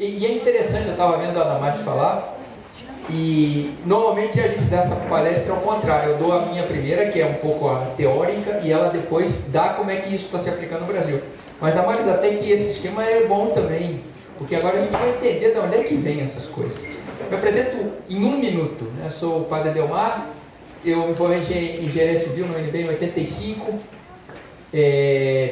E é interessante, eu estava vendo a Damares falar, e normalmente a gente dá essa palestra ao contrário. Eu dou a minha primeira, que é um pouco a teórica, e ela depois dá como é que isso está se aplicando no Brasil. Mas a Damares, até que esse esquema é bom também, porque agora a gente vai entender de onde é que vem essas coisas. Eu me apresento em 1 minuto, né? Eu sou o Padre Delmar, eu me formei em engenharia civil no UNB em 85,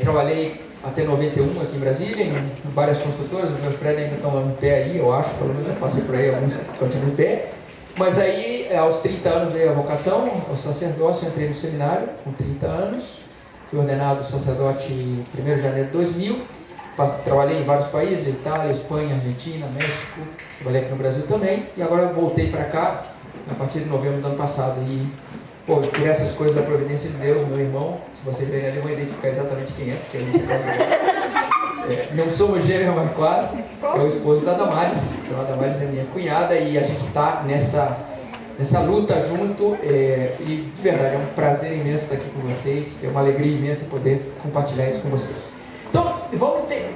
trabalhei até 91 aqui em Brasília, em várias construtoras. Os meus prédios ainda estão em pé aí, eu acho, pelo menos eu passei por aí, alguns continuam em pé. Mas aí, aos 30 anos veio a vocação, ao sacerdócio, entrei no seminário com 30 anos, fui ordenado sacerdote em 1º de janeiro de 2000, trabalhei em vários países, Itália, Espanha, Argentina, México, trabalhei aqui no Brasil também, e agora voltei para cá, a partir de novembro do ano passado, e por essas coisas da providência de Deus, meu irmão, se vocês verem ali, vão identificar exatamente quem é, porque a gente é brasileiro. Não somos gêmeos, mas quase. É o esposo da Damares. Então a Damares é minha cunhada e a gente está nessa luta junto. E de verdade, é um prazer imenso estar aqui com vocês. É uma alegria imensa poder compartilhar isso com vocês. Então, vamos ter.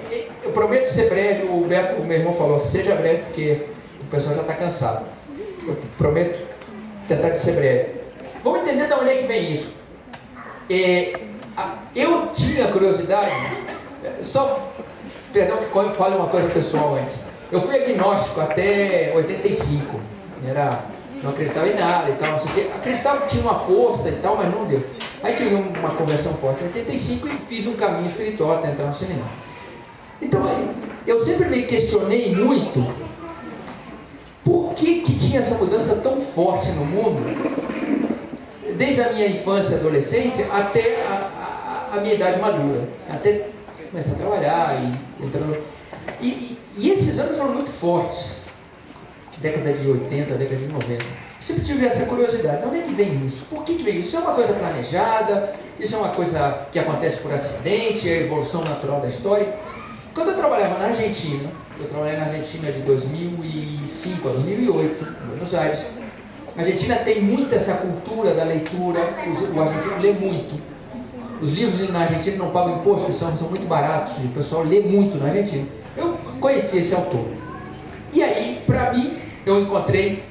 Eu prometo ser breve. O Beto, o meu irmão, falou: seja breve, porque o pessoal já está cansado. Eu prometo tentar ser breve. Vamos entender de onde é que vem isso. Eu tinha curiosidade, perdão que eu fale uma coisa pessoal antes. Eu fui agnóstico até 85. Não acreditava em nada e tal, não sei o quê. Acreditava que tinha uma força e tal, mas não deu. Aí tive uma conversão forte em 85 e fiz um caminho espiritual até entrar no seminário. Então, eu sempre me questionei muito por que tinha essa mudança tão forte no mundo, desde a minha infância e adolescência até a minha idade madura, até começar a trabalhar e esses anos foram muito fortes, década de 80, década de 90. Sempre tive essa curiosidade, de onde é que vem isso? Por que vem isso? Isso é uma coisa planejada? Isso é uma coisa que acontece por acidente? É a evolução natural da história? Quando eu trabalhava na Argentina, eu trabalhei na Argentina de 2005 a 2008, em Buenos Aires. A Argentina tem muito essa cultura da leitura, o argentino lê muito. Os livros na Argentina não pagam imposto, são muito baratos, e o pessoal lê muito na Argentina. Eu conheci esse autor. E aí, para mim, eu encontrei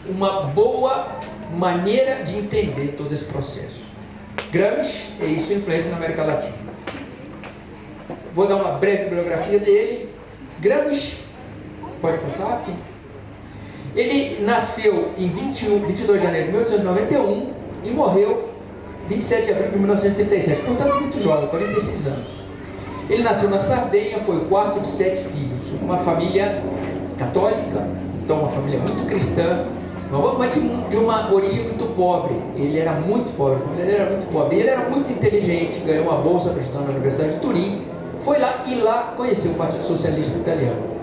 uma boa maneira de entender todo esse processo. Gramsci e sua influência na América Latina. Vou dar uma breve biografia dele. Gramsci, pode passar aqui? Ele nasceu em 22 de janeiro de 1891 e morreu 27 de abril de 1937, portanto muito jovem, 46 anos. Ele nasceu na Sardenha, foi o quarto de 7 filhos, uma família católica, então uma família muito cristã, mas de uma origem muito pobre. Ele era muito pobre, a família dele era muito pobre. Ele era muito inteligente, ganhou uma bolsa para estudar na Universidade de Turim, foi lá e lá conheceu o Partido Socialista Italiano.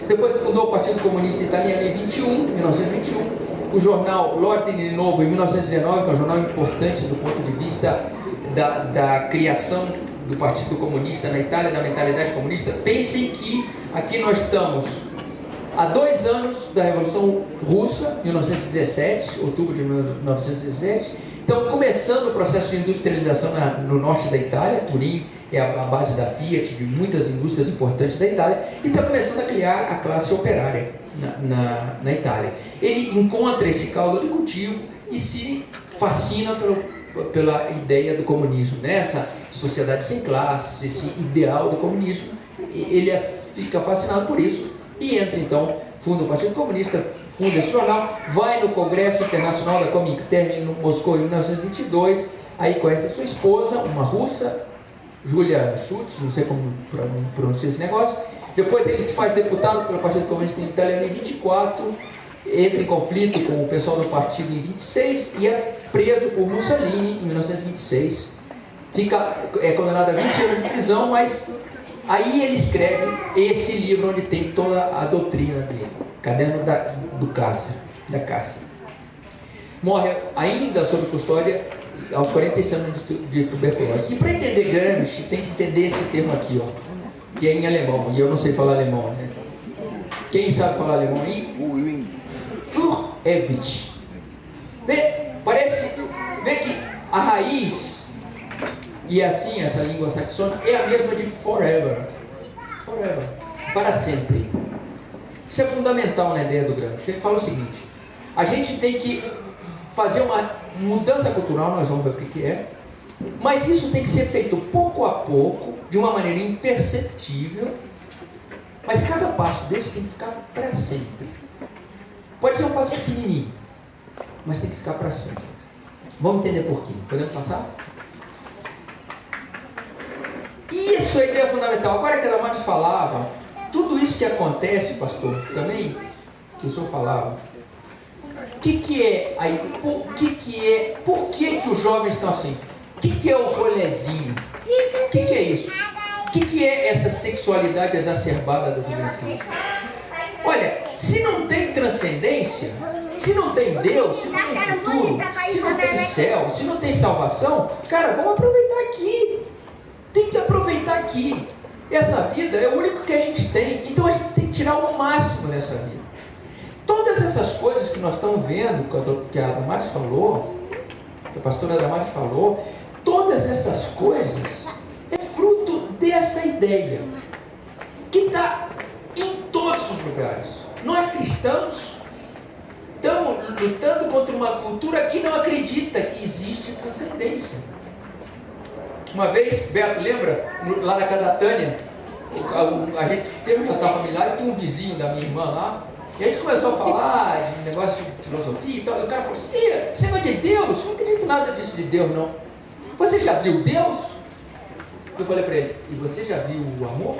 Depois fundou o Partido Comunista Italiano em 1921, o jornal L'Ordine Novo em 1919, que é um jornal importante do ponto de vista da criação do Partido Comunista na Itália, da mentalidade comunista. Pensem que aqui nós estamos há 2 anos da Revolução Russa, 1917, outubro de 1917. Então, começando o processo de industrialização no norte da Itália, Turim é a base da Fiat, de muitas indústrias importantes da Itália, e está começando a criar a classe operária na Itália. Ele encontra esse caldo de cultivo e se fascina pela ideia do comunismo, né? Essa sociedade sem classes, esse ideal do comunismo. Ele fica fascinado por isso e entra então, funda o Partido Comunista, funda esse jornal, vai no Congresso Internacional da Comintern em Moscou em 1922, aí conhece a sua esposa, uma russa, Julia Schultz, não sei como pronunciar esse negócio. Depois ele se faz deputado pelo Partido Comunista Italiano em 24, entra em conflito com o pessoal do partido em 26 e é preso por Mussolini em 1926. É condenado a 20 anos de prisão, mas aí ele escreve esse livro onde tem toda a doutrina dele, Caderno do Cárcere, da Cárcere. Morre ainda sob custódia aos 46 anos de tuberculose. E para entender Gramsci, tem que entender esse termo aqui, ó, que é em alemão, e eu não sei falar alemão, né? Quem sabe falar alemão aí? Fürewig. Vê que a raiz, e assim essa língua saxona, é a mesma de forever. Forever. Para sempre. Isso é fundamental na ideia do Gramsci. Ele fala o seguinte: a gente tem que fazer uma mudança cultural, nós vamos ver o que é, mas isso tem que ser feito pouco a pouco, de uma maneira imperceptível, mas cada passo desse tem que ficar para sempre. Pode ser um passo pequenininho, mas tem que ficar para sempre. Vamos entender por quê. Podemos passar? Isso aí é fundamental. Agora que a Damares falava, tudo isso que acontece, pastor, também, que o senhor falava, por que os jovens estão assim? O que é o rolezinho? O que é isso? O que é essa sexualidade exacerbada da juventude? Olha, se não tem transcendência, se não tem Deus, se não tem futuro, se não tem céu, se não tem salvação, cara, vamos aproveitar aqui. Tem que aproveitar aqui. Essa vida é o único que a gente tem. Então a gente tem que tirar o máximo nessa vida. Todas essas coisas que nós estamos vendo, que a Damares falou, que a pastora Damares falou, todas essas coisas é fruto dessa ideia que está em todos os lugares. Nós cristãos estamos lutando contra uma cultura que não acredita que existe transcendência. Uma vez, Beto, lembra? Lá na casa da Tânia, a gente teve um jantar familiar e tinha um vizinho da minha irmã lá, e a gente começou a falar de negócio de filosofia e tal, e o cara falou assim: esse negócio de Deus, não acredito nada disso de Deus não. Você já viu Deus? Eu falei para ele: e você já viu o amor?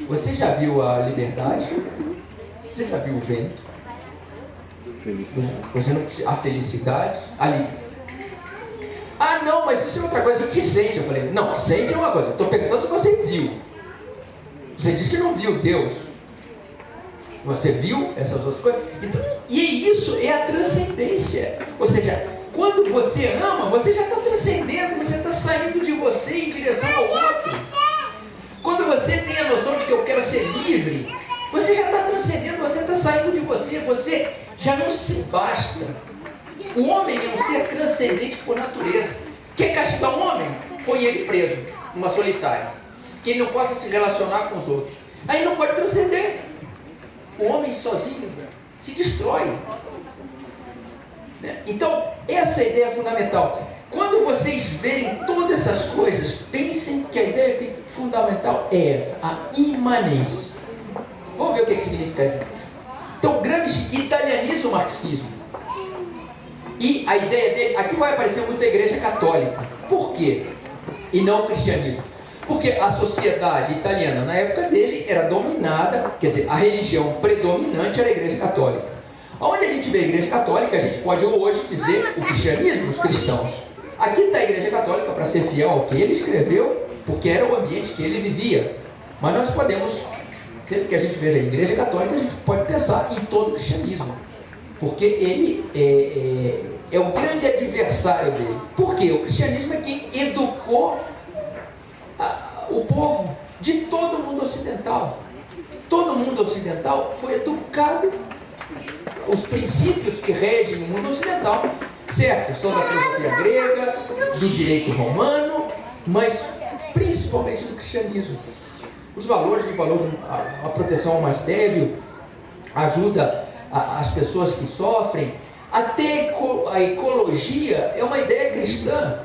Você já viu a liberdade? Você já viu o vento? Felicidade. A felicidade? A liberdade? Ah, não, mas isso é outra coisa, a gente sente. Eu falei: não, sente é uma coisa, eu estou perguntando se você viu. Você disse que não viu Deus. Você viu essas outras coisas? Então, e isso é a transcendência. Ou seja, quando você ama, você já está transcendendo, você está saindo de você em direção ao outro. Quando você tem a noção de que eu quero ser livre, você já está transcendendo, você está saindo de você já não se basta. O homem é um ser transcendente por natureza. Quer castigar um homem? Põe ele preso, numa solitária, que ele não possa se relacionar com os outros. Aí não pode transcender. O homem sozinho se destrói. Então, essa ideia é fundamental. Quando vocês verem todas essas coisas, pensem que a ideia fundamental é essa, a imanência. Vamos ver o que significa isso. Então, Gramsci italianiza o marxismo. E a ideia dele, aqui vai aparecer muito a igreja católica. Por quê? E não o cristianismo. Porque a sociedade italiana, na época dele, era dominada, quer dizer, a religião predominante era a igreja católica. Onde a gente vê a igreja católica, a gente pode hoje dizer o cristianismo, os cristãos. Aqui está a igreja católica para ser fiel ao que ele escreveu, porque era o ambiente que ele vivia. Mas nós podemos, sempre que a gente veja a igreja católica, a gente pode pensar em todo o cristianismo. Porque ele é o grande adversário dele. Por quê? O cristianismo é quem educou o povo de todo o mundo ocidental. Todo o mundo ocidental foi educado. Os princípios que regem o mundo ocidental, certo, são da filosofia grega, do direito romano, mas principalmente do cristianismo. Os valores, a proteção ao mais débil, ajuda as pessoas que sofrem, até a ecologia é uma ideia cristã,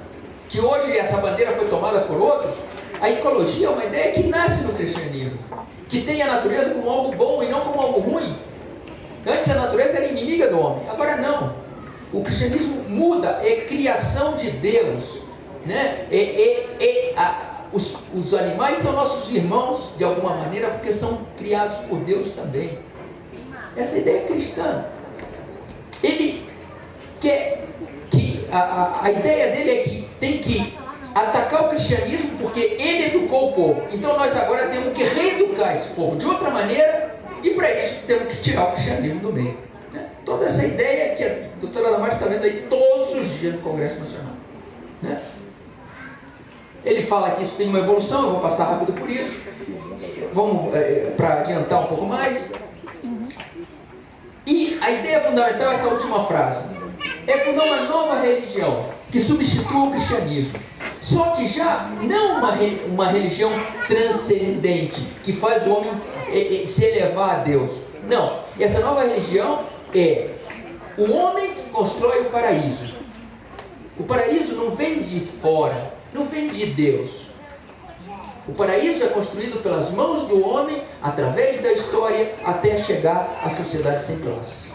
que hoje essa bandeira foi tomada por outros. A ecologia é uma ideia que nasce no cristianismo, que tem a natureza como algo bom e não como algo ruim. Antes a natureza era inimiga do homem, agora não. O cristianismo muda, é criação de Deus, né? Os animais são nossos irmãos de alguma maneira, porque são criados por Deus também. Essa ideia é cristã. Ele quer que a ideia dele é que tem que atacar o cristianismo porque ele educou o povo. Então nós agora temos que reeducar esse povo de outra maneira, e para isso temos que tirar o cristianismo do meio. Né? Toda essa ideia que a doutora Damares está vendo aí todos os dias no Congresso Nacional. Né? Ele fala que isso tem uma evolução, eu vou passar rápido por isso. Vamos para adiantar um pouco mais. E a ideia fundamental é essa última frase. É fundar uma nova religião que substitua o cristianismo. Só que já não uma religião transcendente, que faz o homem se elevar a Deus. Não, essa nova religião é o homem que constrói o paraíso. O paraíso não vem de fora, não vem de Deus. O paraíso é construído pelas mãos do homem, através da história, até chegar à sociedade sem classes.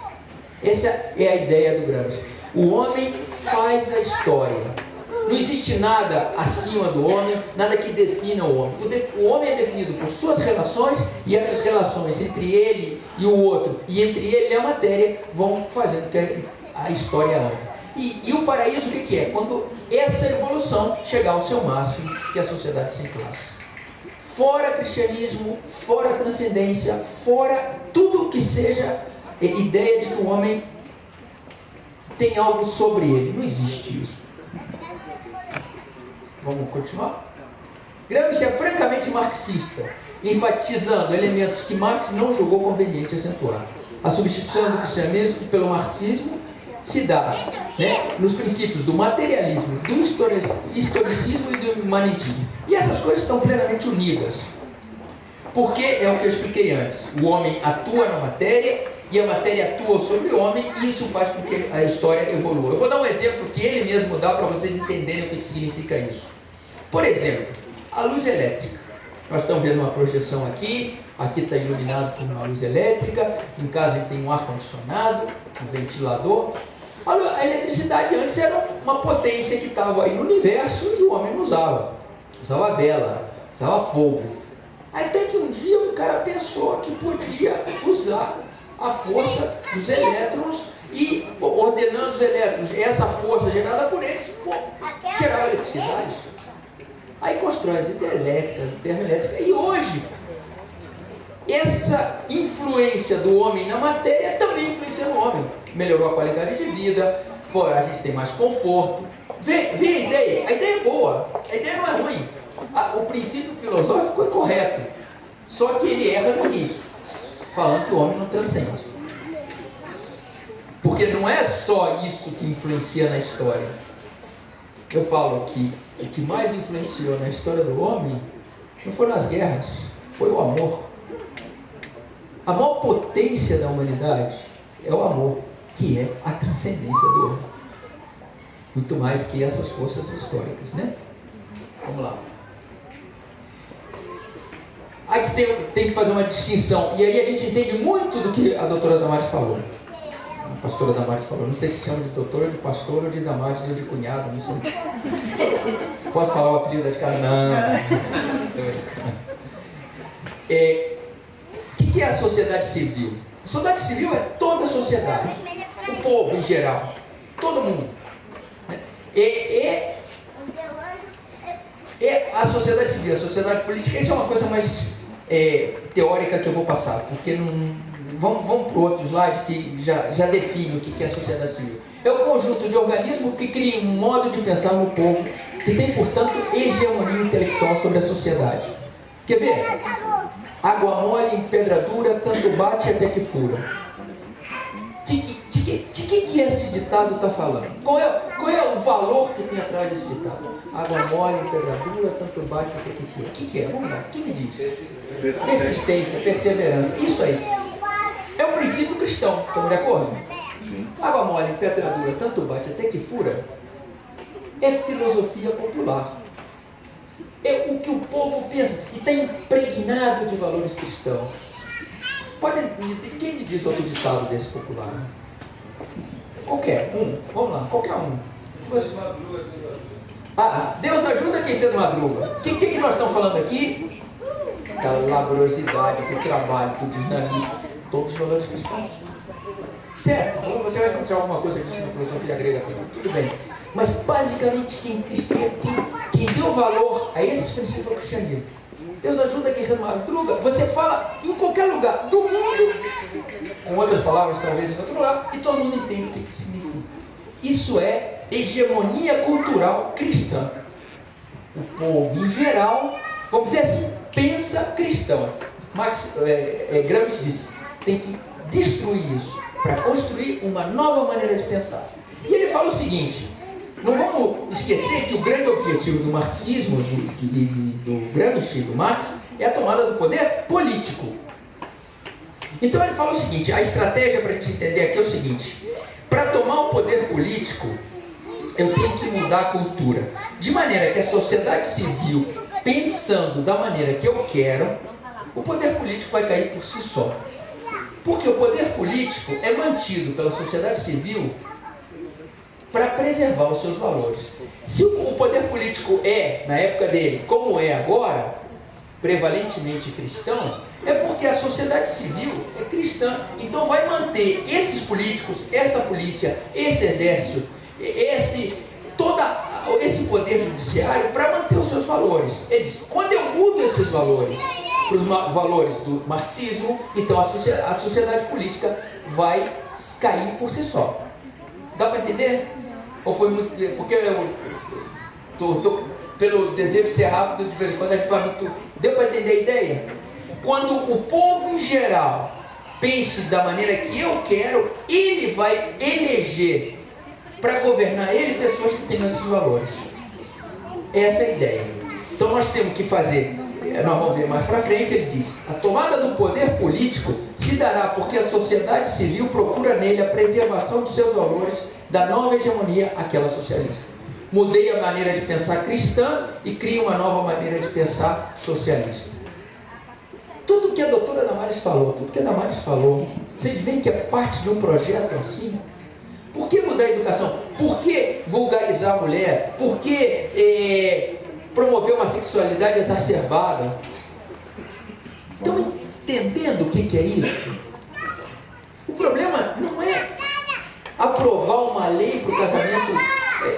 Essa é a ideia do Gramsci. O homem faz a história. Não existe nada acima do homem, nada que defina o homem. O homem é definido por suas relações, e essas relações entre ele e o outro, e entre ele e a matéria, vão fazendo que a história ande. E o paraíso o que é? Quando essa evolução chegar ao seu máximo, que é a sociedade sem classe. Fora cristianismo, fora transcendência, fora tudo que seja ideia de que o homem tem algo sobre ele. Não existe isso. Vamos continuar? Gramsci é francamente marxista, enfatizando elementos que Marx não julgou conveniente acentuar. A substituição do cristianismo pelo marxismo se dá, né, nos princípios do materialismo, do historicismo e do humanitismo. E essas coisas estão plenamente unidas. Porque é o que eu expliquei antes. O homem atua na matéria e a matéria atua sobre o homem, e isso faz com que a história evolua. Eu vou dar um exemplo que ele mesmo dá para vocês entenderem o que significa isso. Por exemplo, a luz elétrica. Nós estamos vendo uma projeção aqui está iluminado por uma luz elétrica, em casa tem um ar-condicionado, um ventilador. A eletricidade antes era uma potência que estava aí no universo e o homem não usava. Usava vela, usava fogo. Até que um dia o cara pensou que podia usar a força dos elétrons e, ordenando os elétrons, essa força gerada por eles, gerar eletricidade. Aí constrói as hidrelétricas, termoelétricas. E hoje, essa influência do homem na matéria também influencia no homem. Melhorou a qualidade de vida, a gente tem mais conforto. Vê a ideia? A ideia é boa, a ideia não é ruim. O princípio filosófico é correto, só que ele erra no início, falando que o homem não transcende. Porque não é só isso que influencia na história. Eu falo que o que mais influenciou na história do homem não foram as guerras, foi o amor. A maior potência da humanidade é o amor, que é a transcendência do homem. Muito mais que essas forças históricas, né? Vamos lá. Aí tem que fazer uma distinção. E aí a gente entende muito do que a doutora Damares falou. A pastora Damares falou. Não sei se chama de doutora, de pastora, ou de Damares, ou de cunhado, não sei. Posso falar o apelido da casa? Não. O que é a sociedade civil? A sociedade civil é toda a sociedade. O povo em geral. Todo mundo. A sociedade civil, a sociedade política, isso é uma coisa mais teórica que eu vou passar, porque não... Vamos para o outro slide que já define o que é a sociedade civil. É o conjunto de organismos que cria um modo de pensar no povo, que tem, portanto, hegemonia intelectual sobre a sociedade. Quer ver? Água mole em pedra dura, tanto bate até que fura. De que esse ditado está falando? Qual é o valor que tem atrás desse ditado? Água mole em pedra dura, tanto bate até que fura. O que é? Vamos lá, o que me diz? Persistência, perseverança, isso aí. É um princípio cristão, estamos de acordo? Água mole em pedra dura, tanto bate até que fura, é filosofia popular. É o que o povo pensa e está impregnado de valores cristãos. Quem me diz outro ditado desse popular? Qualquer um, vamos lá, qualquer um. Deus ajuda quem cedo madruga. O que nós estamos falando aqui? Da laboriosidade, do trabalho, do dinamismo, todos os valores cristãos. Certo? Então você vai encontrar alguma coisa disso na filosofia grega também. Tudo bem. Mas basicamente quem deu valor a esses princípios é o cristianismo. Deus ajuda quem cedo madruga. Você fala em qualquer lugar do mundo, com outras palavras talvez em outro lugar, e todo mundo entende o que significa. Isso é hegemonia cultural cristã. O povo em geral, vamos dizer assim, pensa cristão. Gramsci disse, tem que destruir isso para construir uma nova maneira de pensar. E ele fala o seguinte: não vamos esquecer que o grande objetivo do marxismo, do Gramsci, do Marx, é a tomada do poder político. Então ele fala o seguinte, a estratégia para a gente entender aqui é o seguinte: para tomar o poder político, eu tenho que mudar a cultura, de maneira que a sociedade civil, pensando da maneira que eu quero, o poder político vai cair por si só. Porque o poder político é mantido pela sociedade civil para preservar os seus valores. Se o poder político é, na época dele, como é agora, prevalentemente cristão, é porque a sociedade civil é cristã. Então vai manter esses políticos, essa polícia, esse exército, esse poder judiciário para manter os seus valores. Ele diz, quando eu mudo esses valores para os valores do marxismo, então a sociedade política vai cair por si só. Dá para entender? Ou foi muito... Porque eu tô pelo desejo de ser rápido, de vez em quando a gente fala muito... Deu para entender a ideia? Quando o povo em geral pense da maneira que eu quero, ele vai eleger para governar ele pessoas que tenham esses valores. Essa é a ideia. Então nós temos que fazer, nós vamos ver mais para frente, ele diz, a tomada do poder político se dará porque a sociedade civil procura nele a preservação dos seus valores da nova hegemonia, aquela socialista. Mudei a maneira de pensar cristã e crio uma nova maneira de pensar socialista. Tudo que a doutora Damares falou, vocês veem que é parte de um projeto assim? Por que mudar a educação? Por que vulgarizar a mulher? Por que promover uma sexualidade exacerbada? Estão entendendo o que é isso? O problema não é aprovar uma lei para o casamento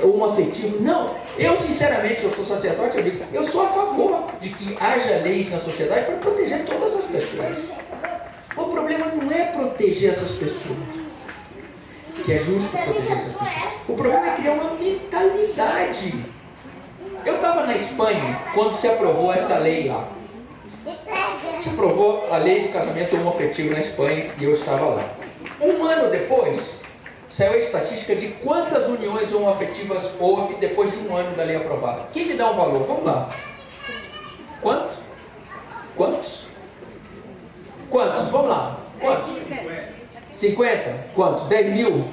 homoafetivo. Não. Eu, sinceramente, eu sou sacerdote, eu digo, eu sou a favor de que haja leis na sociedade para proteger todas as pessoas. O problema não é proteger essas pessoas, que é justo proteger essas pessoas. O problema é criar uma mentalidade. Eu estava na Espanha quando se aprovou essa lei lá. Se aprovou a lei do casamento homoafetivo na Espanha e eu estava lá. Um ano depois, saiu a estatística de quantas uniões homoafetivas houve depois de um ano da lei aprovada. Quem me dá um valor? Vamos lá. Quanto? Quantos? Quantos? Vamos lá. Quantos? 50? Quantos? 10 mil?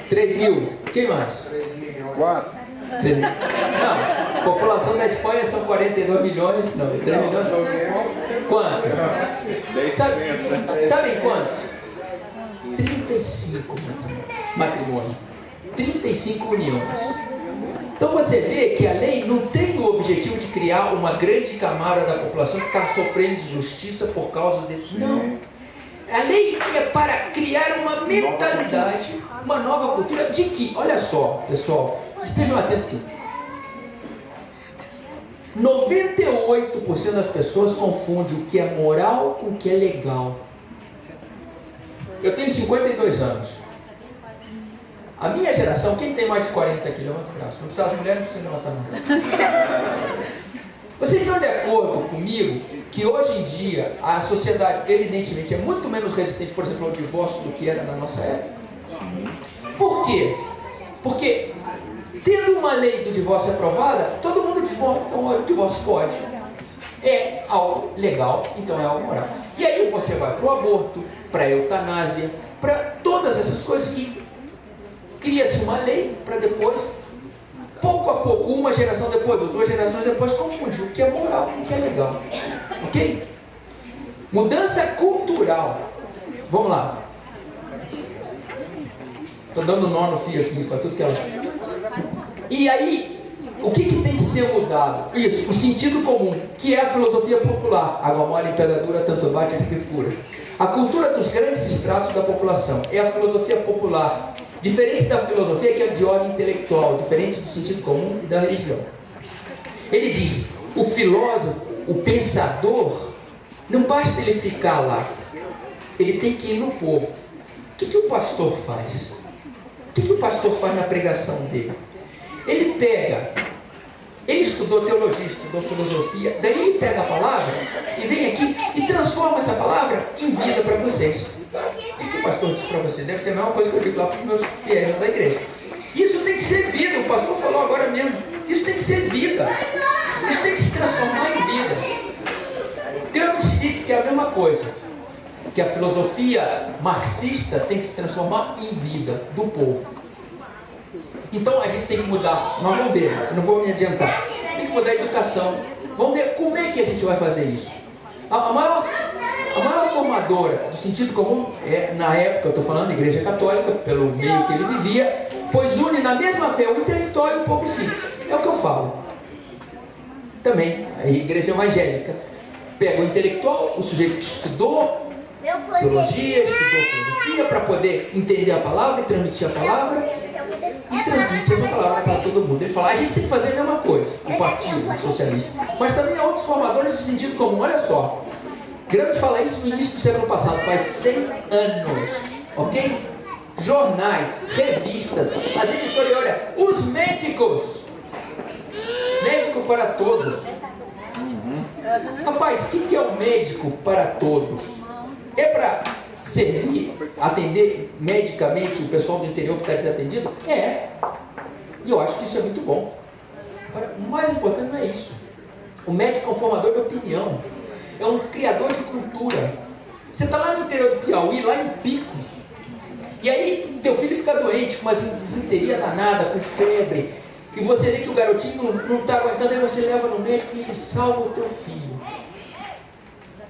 3 mil? Quem mais? 4. Não, a população da Espanha são 42 milhões, não, 3 milhões. Quanto? Sabem quantos? 35 matrimônios, 35 uniões. Então você vê que a lei não tem o objetivo de criar uma grande camada da população que está sofrendo injustiça por causa disso. Não. A lei é para criar uma mentalidade, uma nova cultura de que, olha só, pessoal, estejam atentos. 98% das pessoas confundem o que é moral com o que é legal. Eu tenho 52 anos. A minha geração, quem tem mais de 40 aqui, levanta o braço. Não precisa, as mulheres não precisam levantar não. Vocês estão de acordo comigo que hoje em dia a sociedade, evidentemente, é muito menos resistente, por exemplo, ao divórcio do que era na nossa época? Por quê? Porque, tendo uma lei do divórcio aprovada, todo mundo diz, bom, então o divórcio pode. É algo legal, então é algo moral. E aí você vai para o aborto, para a eutanásia, para todas essas coisas que cria-se uma lei para depois, pouco a pouco, uma geração depois ou 2 gerações depois, confundir o que é moral com o que é legal. Ok? Mudança cultural. Vamos lá. Estou dando nó no fio aqui para tudo que ela... E aí, o que tem que ser mudado? Isso, o sentido comum, que é a filosofia popular. Água mole em pedra dura, tanto bate que fura. A cultura dos grandes estratos da população é a filosofia popular, diferente da filosofia que é de ordem intelectual, diferente do sentido comum e da religião. Ele diz, o filósofo, o pensador, não basta ele ficar lá, ele tem que ir no povo. O que o pastor faz? O que o pastor faz na pregação dele? Ele estudou teologia, estudou filosofia, daí ele pega a palavra e vem aqui e transforma essa palavra em vida para vocês. O que o pastor disse para você? Deve ser a mesma coisa que eu digo lá para os meus fiéis da igreja. Isso tem que ser vida, o pastor falou agora mesmo. Isso tem que ser vida. Isso tem que se transformar em vida. Gramsci disse que é a mesma coisa. que a filosofia marxista tem que se transformar em vida do povo. Então a gente tem que mudar. Nós vamos ver, eu não vou me adiantar. Tem que mudar a educação. Vamos ver como é que a gente vai fazer isso. A maior formadora do sentido comum é, na época, eu estou falando da Igreja Católica, pelo meio que ele vivia, pois une na mesma fé o intelectual e o povo simples. É o que eu falo. Também a Igreja Evangélica pega o intelectual, o sujeito que estudou teologia, estudou filosofia para poder entender a palavra e transmitir a palavra, e transmite essa palavra para todo mundo. Ele fala, a gente tem que fazer a mesma coisa, o Partido Socialista. Mas também há outros formadores de sentido comum. Olha só, Gramsci fala isso no início do século passado, faz 100 anos, ok? Jornais, revistas, as editoras, olha, os médicos, médico para todos. Rapaz, o que é o médico para todos? É para servir, atender medicamente o pessoal do interior que está desatendido? É. E eu acho que isso é muito bom. Agora, o mais importante não é isso. O médico é um formador de opinião. É um criador de cultura. Você está lá no interior do Piauí, lá em Picos. E aí, teu filho fica doente, com uma desinteria danada, com febre. E você vê que o garotinho não está aguentando, aí você leva no médico e ele salva o teu filho.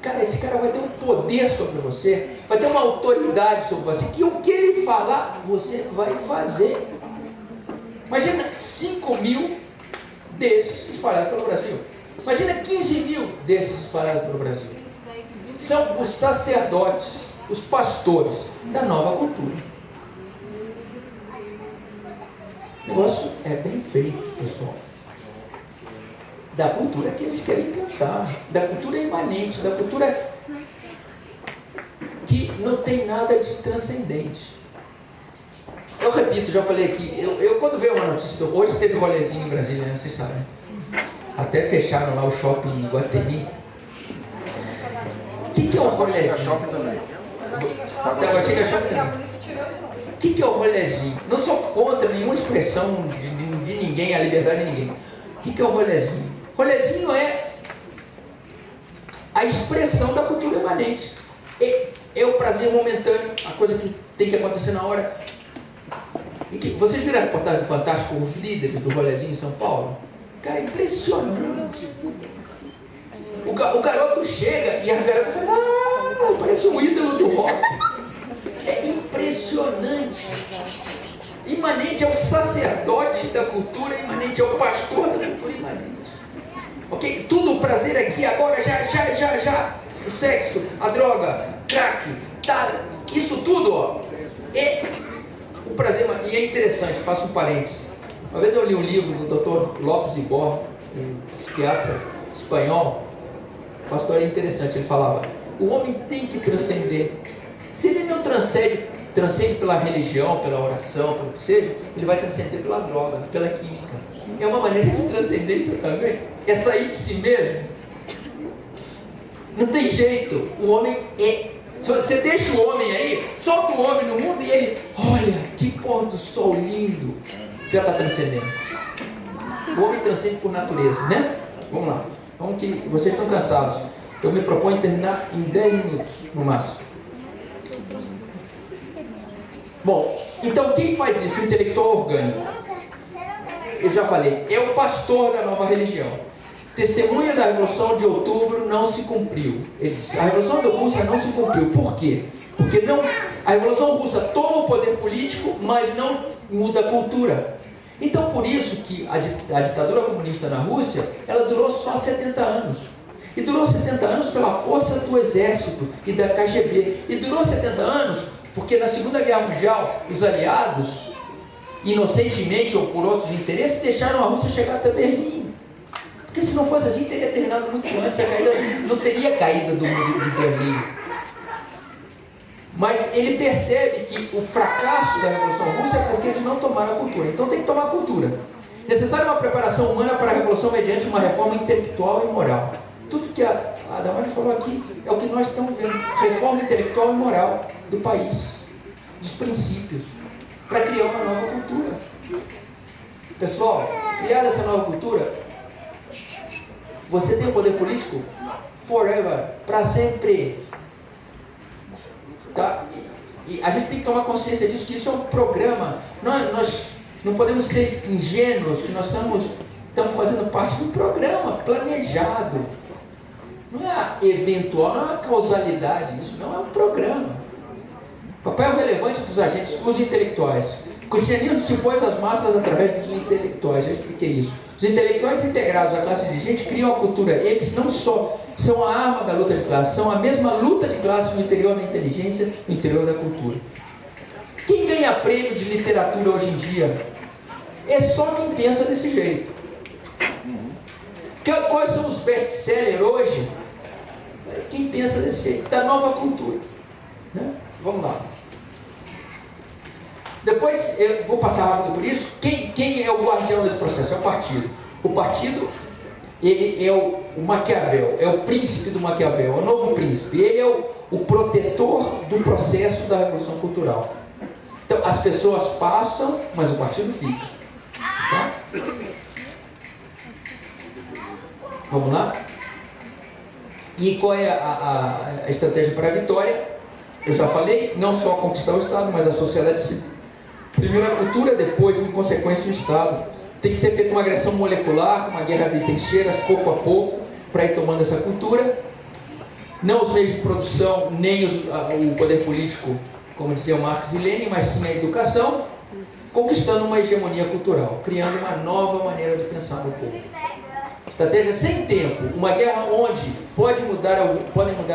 Cara, esse cara vai ter um poder sobre você, vai ter uma autoridade sobre você, que o que ele falar, você vai fazer. Imagina 5 mil desses espalhados pelo Brasil. Imagina 15 mil desses espalhados pelo Brasil. São os sacerdotes, os pastores da nova cultura. O negócio é bem feito, pessoal. Da cultura que eles querem inventar, da cultura imanente, da cultura que não tem nada de transcendente. Eu repito, já falei aqui, eu quando vejo uma notícia, hoje teve rolezinho em Brasília, né, vocês sabem. Até fecharam lá o shopping em Guatemi. O que é o rolezinho? O que é o rolezinho? Não sou contra nenhuma expressão de ninguém, a liberdade de ninguém. O que é o rolezinho? Rolezinho é a expressão da cultura imanente. É o prazer momentâneo, a coisa que tem que acontecer na hora. Vocês viram a reportagem fantástica com os líderes do rolezinho em São Paulo? Cara, é impressionante. O garoto chega e a garota fala, parece um ídolo do rock. É impressionante. Imanente é o sacerdote da cultura imanente, é o pastor da cultura imanente. Ok? Tudo o prazer aqui, agora, já. O sexo, a droga, crack, tá, isso tudo, ó. É o prazer, e é interessante, faço um parênteses. Uma vez eu li um livro do Dr. Lopes Ibor, um psiquiatra espanhol. Uma história interessante, ele falava, o homem tem que transcender. Se ele não transcende pela religião, pela oração, pelo que seja, ele vai transcender pela droga, pela química. É uma maneira de transcendência também. É sair de si mesmo. Não tem jeito. O homem é... Se você deixa o homem aí, solta o homem no mundo e ele... Olha, que pôr do sol lindo. Já está transcendendo. O homem transcende por natureza, né? Vamos lá. Vamos que vocês estão cansados. Eu me proponho terminar em 10 minutos, no máximo. Bom, então quem faz isso? O intelectual orgânico. Eu já falei, é o pastor da nova religião. Testemunha da Revolução de Outubro não se cumpriu. Ele disse, a Revolução Russa não se cumpriu. Por quê? Porque a Revolução Russa toma o poder político, mas não muda a cultura. Então, por isso que a ditadura comunista na Rússia, ela durou só 70 anos. E durou 70 anos pela força do exército e da KGB. E durou 70 anos porque na Segunda Guerra Mundial, os aliados, inocentemente ou por outros interesses, deixaram a Rússia chegar até Berlim. Porque se não fosse assim, teria terminado muito antes, a caída não teria caído do muro de Berlim. Mas ele percebe que o fracasso da Revolução Russa é porque eles não tomaram a cultura. Então tem que tomar a cultura. Necessária uma preparação humana para a Revolução mediante uma reforma intelectual e moral. Tudo que a Damares falou aqui é o que nós estamos vendo. Reforma intelectual e moral do país, dos princípios, para criar uma nova cultura. Pessoal, criar essa nova cultura, você tem o poder político forever, para sempre. E a gente tem que tomar consciência disso, que isso é um programa. Nós não podemos ser ingênuos, que nós estamos fazendo parte de um programa planejado. Não é eventual, não é uma causalidade, isso não é um programa. Papel relevante dos agentes, os intelectuais. O cristianismo se impôs às massas através dos intelectuais, já expliquei isso. Os intelectuais integrados à classe dirigente criam a cultura. Eles não só são a arma da luta de classe, são a mesma luta de classe no interior da inteligência, no interior da cultura. Quem ganha prêmio de literatura hoje em dia é só quem pensa desse jeito. Quais são os best-sellers hoje? Quem pensa desse jeito, da nova cultura. Né? Vamos lá. Depois, eu vou passar rápido por isso. Quem é o guardião desse processo? É o partido. O partido, ele é o Maquiavel, é o príncipe do Maquiavel, é o novo príncipe. Ele é o protetor do processo da revolução cultural. Então, as pessoas passam, mas o partido fica. Tá? Vamos lá? E qual é a estratégia para a vitória? Eu já falei, não só conquistar o Estado, mas a sociedade civil. Primeiro a cultura, depois, em consequência, o Estado. Tem que ser feita uma agressão molecular, uma guerra de trincheiras, pouco a pouco, para ir tomando essa cultura. Não os meios de produção, nem o poder político, como dizia Marx e Lenin, mas sim a educação, conquistando uma hegemonia cultural, criando uma nova maneira de pensar no povo. Estratégia sem tempo, uma guerra onde podem mudar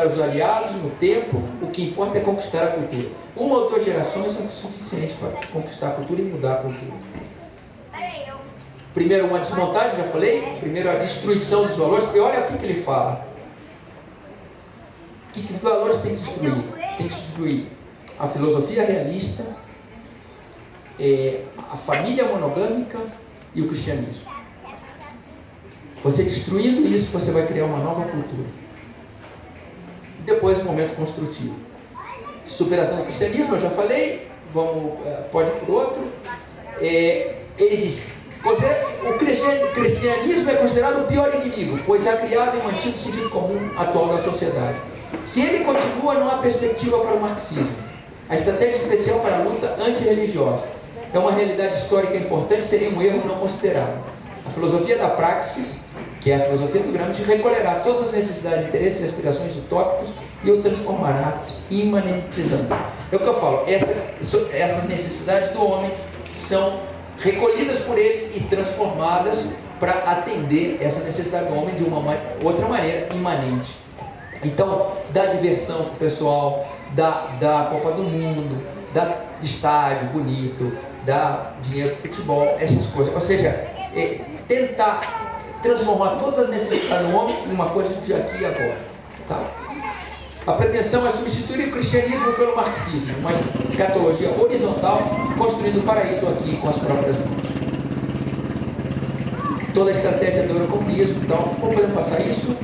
os aliados no tempo, o que importa é conquistar a cultura. Uma ou duas gerações são suficientes para conquistar a cultura e mudar a cultura. Primeiro, uma desmontagem, já falei. Primeiro, a destruição dos valores. E olha o que ele fala. Que valores tem que destruir? Tem que destruir a filosofia realista, a família monogâmica e o cristianismo. Você destruindo isso, você vai criar uma nova cultura. Depois, o momento construtivo. Superação do cristianismo, eu já falei. Pode ir por outro. Ele diz: o cristianismo é considerado o pior inimigo, pois é criado e mantido o sentido comum atual da sociedade. Se ele continua, não há perspectiva para o marxismo. A estratégia especial para a luta antirreligiosa é uma realidade histórica importante, seria um erro não considerado. A filosofia da praxis, que é a filosofia do Gramsci, recolherá todas as necessidades, interesses e aspirações utópicos e o transformará imanentizando. É o que eu falo, essas necessidades do homem são recolhidas por ele e transformadas para atender essa necessidade do homem de uma outra maneira imanente. Então, dá diversão para o pessoal, dá Copa do Mundo, dá estádio bonito, dá dinheiro para futebol, essas coisas. Ou seja, tentar transformar todas as necessidades do homem em uma coisa de aqui e agora. Tá? A pretensão é substituir o cristianismo pelo marxismo, uma escatologia horizontal, construindo o paraíso aqui com as próprias mãos. Toda a estratégia do eurocomunismo, então, como podemos passar isso?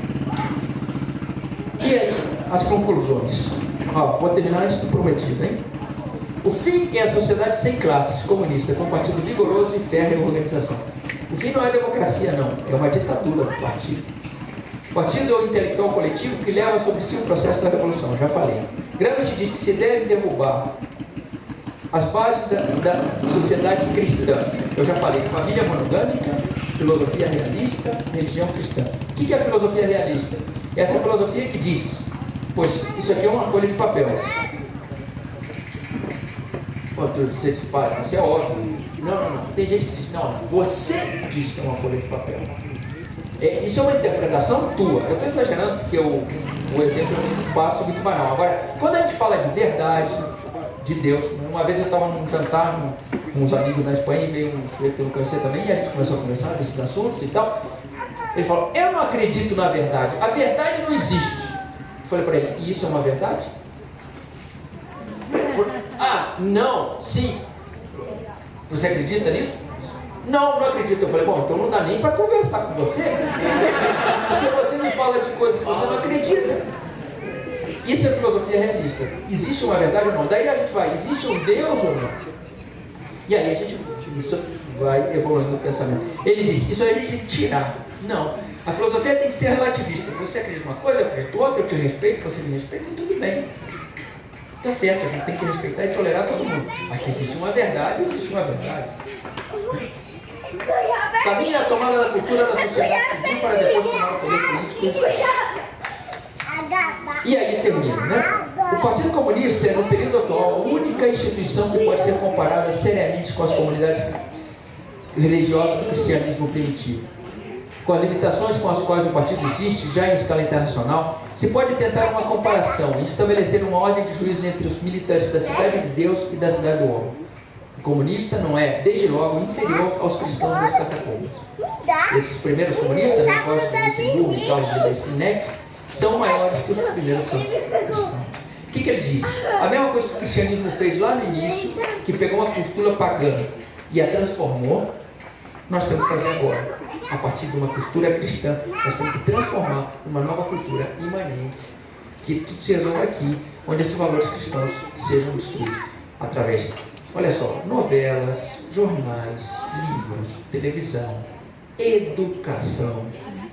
E aí, as conclusões. Vou terminar antes do prometido, hein? O fim é a sociedade sem classes, comunista, com um partido vigoroso e férrea organização. O fim não é democracia, não, é uma ditadura do partido. O partido é o intelectual coletivo que leva sobre si o processo da revolução, já falei. Gramsci diz que se deve derrubar as bases da sociedade cristã. Eu já falei, família monogâmica, filosofia realista, religião cristã. O que é a filosofia realista? Essa filosofia que diz, pois isso aqui é uma folha de papel. Você diz, para, isso é óbvio. Não. Tem gente que diz, não, você diz que é uma folha de papel. Isso é uma interpretação tua. Eu estou exagerando porque o exemplo é muito fácil, muito banal. Agora, quando a gente fala de verdade, de Deus, uma vez eu estava num jantar com uns amigos na Espanha e veio um sujeito que eu não conhecia também, e a gente começou a conversar desses assuntos e tal. Ele falou, eu não acredito na verdade. A verdade não existe. Eu falei para ele, e isso é uma verdade? Ele falou, não, sim. Você acredita nisso? Não acredito. Eu falei, bom, então não dá nem para conversar com você, porque você me fala de coisas que você não acredita. Isso é filosofia realista. Existe uma verdade ou não? Daí a gente vai, existe um Deus ou não? E aí isso vai evoluindo o pensamento. Ele disse, isso aí a gente tem que tirar. Não. A filosofia tem que ser relativista. Você acredita uma coisa, eu acredito outra, eu te respeito, você me respeita, e tudo bem. Tá certo, a gente tem que respeitar e tolerar todo mundo. Mas que existe uma verdade, existe uma verdade. Caminha a tomada da cultura da sociedade civil para depois tomar o poder político e Estado. E aí termina, né? O Partido Comunista é, no período atual, a única instituição que pode ser comparada seriamente com as comunidades religiosas do cristianismo primitivo. Com as limitações com as quais o partido existe, já em escala internacional, se pode tentar uma comparação e estabelecer uma ordem de juízo entre os militantes da cidade de Deus e da cidade do homem. O comunista não é, desde logo, inferior aos cristãos das catacumbas. Esses primeiros comunistas, no caso de Luxemburgo e Carlos de Leistenegg, são maiores que os primeiros cristãos. O que ele disse? A mesma coisa que o cristianismo fez lá no início, que pegou uma cultura pagã e a transformou, nós temos que fazer agora. A partir de uma cultura cristã, nós temos que transformar uma nova cultura imanente, que tudo se resolve aqui, onde esses valores cristãos sejam destruídos através, olha só, novelas, jornais, livros, televisão, educação,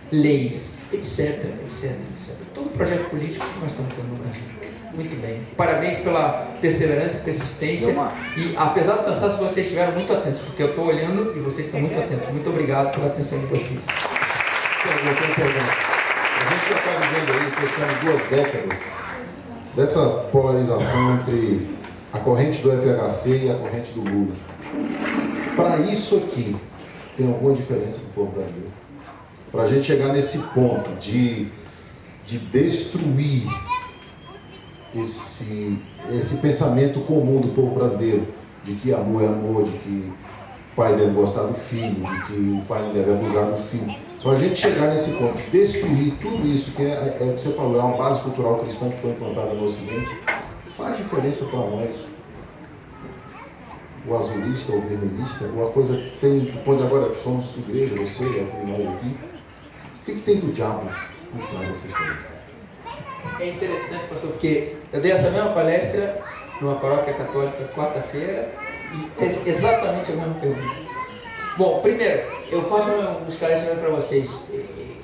leis, etc, etc, etc. Todo projeto político que nós estamos tendo no Brasil. Muito bem. Parabéns pela perseverança e persistência. E apesar do cansaço, vocês estiveram muito atentos, porque eu estou olhando e vocês estão muito atentos. Muito obrigado pela atenção de vocês. A gente já está vivendo aí, fechando 2 décadas, dessa polarização entre a corrente do FHC e a corrente do Lula. Para isso aqui, tem alguma diferença para o povo brasileiro? Para a gente chegar nesse ponto de destruir esse pensamento comum do povo brasileiro, de que amor é amor, de que o pai deve gostar do filho, de que o pai não deve abusar do filho. Para a gente chegar nesse ponto de destruir tudo isso, que é o que você falou, é uma base cultural cristã que foi implantada no Ocidente, faz diferença para nós. O azulista ou o vermelhista, uma coisa tem, quando agora somos igreja, você e nós aqui, o que tem do diabo por trás dessa história? É interessante, pastor, porque eu dei essa mesma palestra numa paróquia católica quarta-feira e teve exatamente a mesma pergunta. Bom, primeiro, eu faço um esclarecimento para vocês.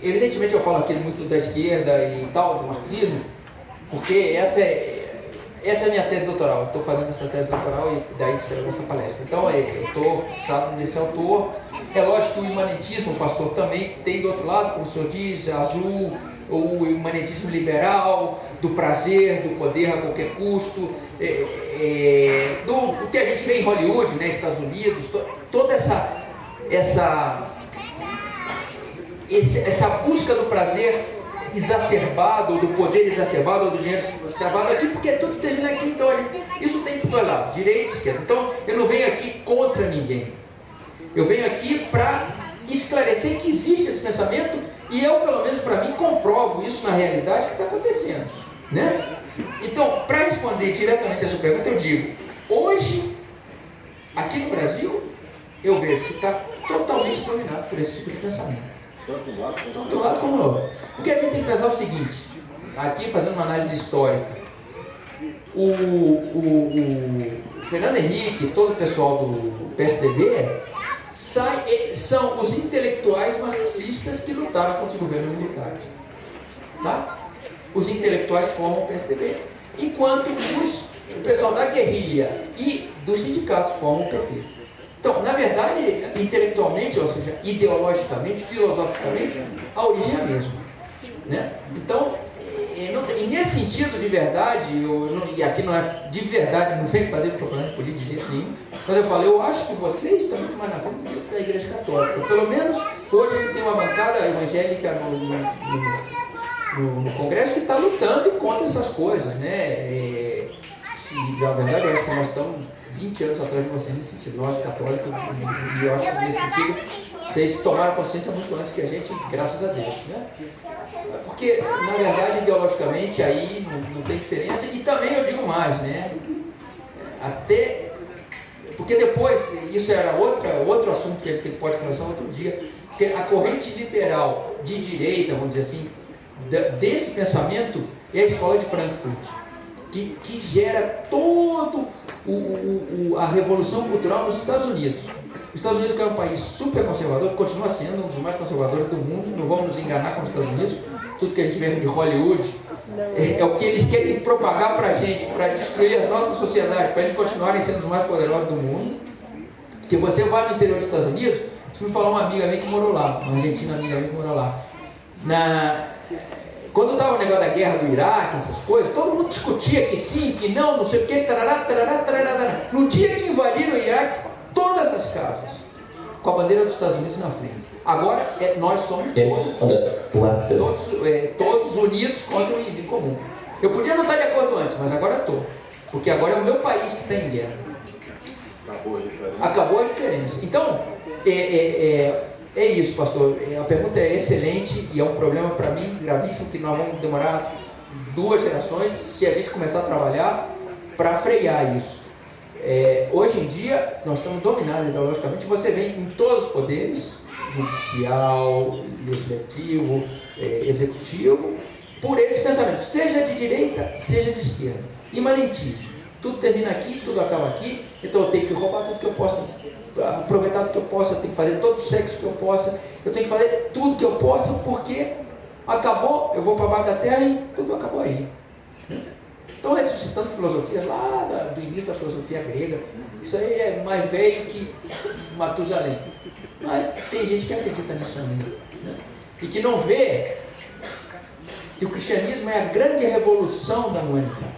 Evidentemente eu falo aqui muito da esquerda e tal, do marxismo, porque essa é a minha tese doutoral. Eu estou fazendo essa tese doutoral e daí será essa palestra. Então eu estou fixado nesse autor. É lógico que o imanentismo, o pastor, também tem do outro lado, como o senhor diz, azul, o imanentismo liberal, do prazer, do poder a qualquer custo, do que a gente vê em Hollywood, né, Estados Unidos, toda essa busca do prazer exacerbado, do poder exacerbado, do dinheiro exacerbado aqui, porque tudo termina aqui, então isso tem que dois lados, direita e esquerda. Então eu não venho aqui contra ninguém, eu venho aqui para esclarecer que existe esse pensamento e eu, pelo menos para mim, comprovo isso na realidade que está acontecendo, né? Então, para responder diretamente a sua pergunta, eu digo, hoje, aqui no Brasil, eu vejo que está totalmente dominado por esse tipo de pensamento. Tanto do lado como do outro. Porque a gente tem que pensar o seguinte, aqui fazendo uma análise histórica, o Fernando Henrique, todo o pessoal do PSDB, são os intelectuais marxistas que lutaram contra os governos militares. Tá? Os intelectuais formam o PSDB, enquanto o pessoal da guerrilha e dos sindicatos formam o PT. Então, na verdade, intelectualmente, ou seja, ideologicamente, filosoficamente, a origem é a mesma. Né? Então, e nesse sentido de verdade, e aqui não é de verdade, não vem fazer propaganda política de jeito nenhum, mas eu falei, eu acho que vocês estão muito mais na frente do que da Igreja Católica. Pelo menos, hoje a gente tem uma bancada evangélica no Congresso que está lutando contra essas coisas, né? E, na verdade, eu acho que nós estamos 20 anos atrás de vocês nesse sentido, nós católicos, e eu acho que nesse sentido vocês tomaram consciência muito antes que a gente, graças a Deus, né? Porque, na verdade, ideologicamente, aí não tem diferença, e também eu digo mais, né? Até, porque depois, isso era outro assunto que a gente pode conversar outro dia, que a corrente liberal de direita, vamos dizer assim, desse pensamento é a escola de Frankfurt, que gera todo a revolução cultural nos Estados Unidos. Os Estados Unidos, que é um país super conservador, continua sendo um dos mais conservadores do mundo, não vamos nos enganar com os Estados Unidos, tudo que a gente vê de Hollywood É o que eles querem propagar para a gente, para destruir as nossas sociedades, para eles continuarem sendo os mais poderosos do mundo. Porque você vai no interior dos Estados Unidos, deixa eu me falar uma amiga minha que morou lá, uma argentina amiga minha que morou lá. Quando estava o negócio da guerra do Iraque, essas coisas, todo mundo discutia que sim, que não, não sei o que, tarará, tarará, tarará, tarará. No dia que invadiram o Iraque, todas as casas, com a bandeira dos Estados Unidos na frente. Agora, nós somos todos unidos contra o inimigo comum. Eu podia não estar de acordo antes, mas agora estou. Porque agora é o meu país que está em guerra. Acabou a diferença. Então, é isso, pastor. A pergunta é excelente e é um problema para mim gravíssimo, que nós vamos demorar 2 gerações se a gente começar a trabalhar para frear isso. Hoje em dia, nós estamos dominados ideologicamente. Você vê em todos os poderes, judicial, legislativo, executivo, por esse pensamento, seja de direita, seja de esquerda. Imanentismo. Tudo termina aqui, tudo acaba aqui, então eu tenho que roubar tudo que eu posso, aproveitar tudo que eu posso, eu tenho que fazer todo o sexo que eu possa, eu tenho que fazer tudo que eu possa, porque acabou, eu vou para baixo da terra e tudo acabou aí. Estão ressuscitando filosofias lá do início da filosofia grega. Isso aí é mais velho que Matusalém. Mas tem gente que acredita nisso ainda, né? E que não vê que o cristianismo é a grande revolução da humanidade.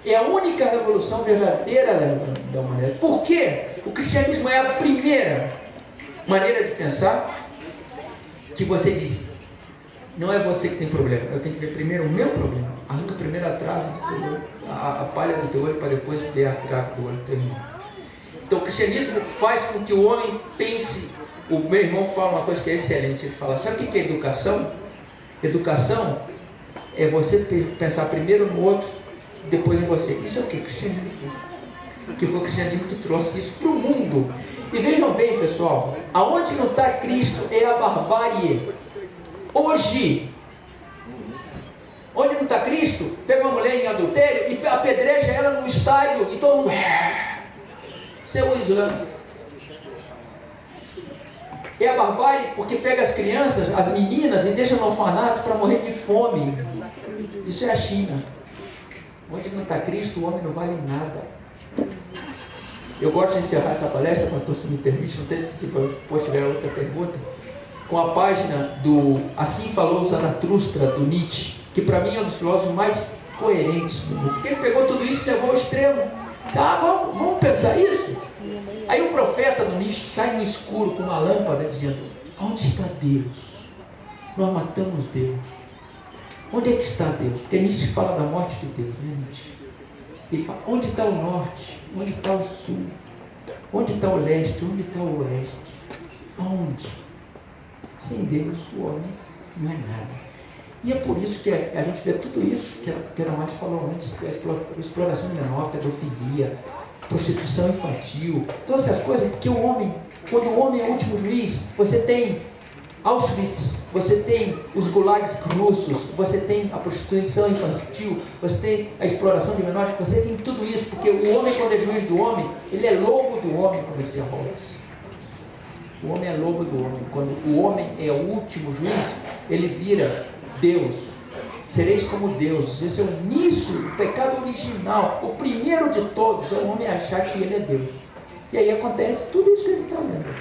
É a única revolução verdadeira da humanidade. Por quê? O cristianismo é a primeira maneira de pensar que você diz, não é você que tem problema, eu tenho que ver primeiro o meu problema. Arranca primeiro a trave do teu olho, a palha do teu olho, para depois ver a trave do olho do teu irmão. Então o cristianismo faz com que o homem pense. O meu irmão fala uma coisa que é excelente, ele fala, sabe o que é educação? Educação é você pensar primeiro no outro, depois em você. Isso é o que? Cristianismo. Que foi o cristianismo que trouxe isso para o mundo. E vejam bem, pessoal, aonde não está Cristo é a barbárie. Hoje, onde não está Cristo, pega uma mulher em adultério e apedreja ela no estádio e todo mundo... Isso é o Islã. É a barbárie porque pega as crianças, as meninas, e deixa no orfanato para morrer de fome. Isso é a China. Onde não está Cristo, o homem não vale nada. Eu gosto de encerrar essa palestra, pastor, se me permite, não sei se for tiver outra pergunta, com a página do Assim Falou Zaratustra, do Nietzsche, que para mim é um dos filósofos mais coerentes do mundo. Porque ele pegou tudo isso e levou ao extremo. Vamos pensar isso? Aí o profeta do Nietzsche sai no escuro com uma lâmpada dizendo, onde está Deus? Nós matamos Deus. Onde é que está Deus? Porque Nietzsche fala da morte de Deus, né, Nietzsche? Ele fala, onde está o norte? Onde está o sul? Onde está o leste? Onde está o oeste? Aonde? Sem Deus, o homem não é nada. E é por isso que a gente vê tudo isso que a Ana Márcia falou antes, que a exploração de menor, pedofilia, prostituição infantil, todas essas coisas, porque o homem, quando o homem é o último juiz, você tem Auschwitz, você tem os gulags russos, você tem a prostituição infantil, você tem a exploração de menores, você tem tudo isso, porque o homem, quando é juiz do homem, ele é lobo do homem, como dizia Rawls. O homem é lobo do homem. Quando o homem é o último juiz, ele vira Deus. Sereis como deuses. Esse é o início do pecado original. O primeiro de todos é o homem achar que ele é Deus. E aí acontece tudo isso que ele está vendo.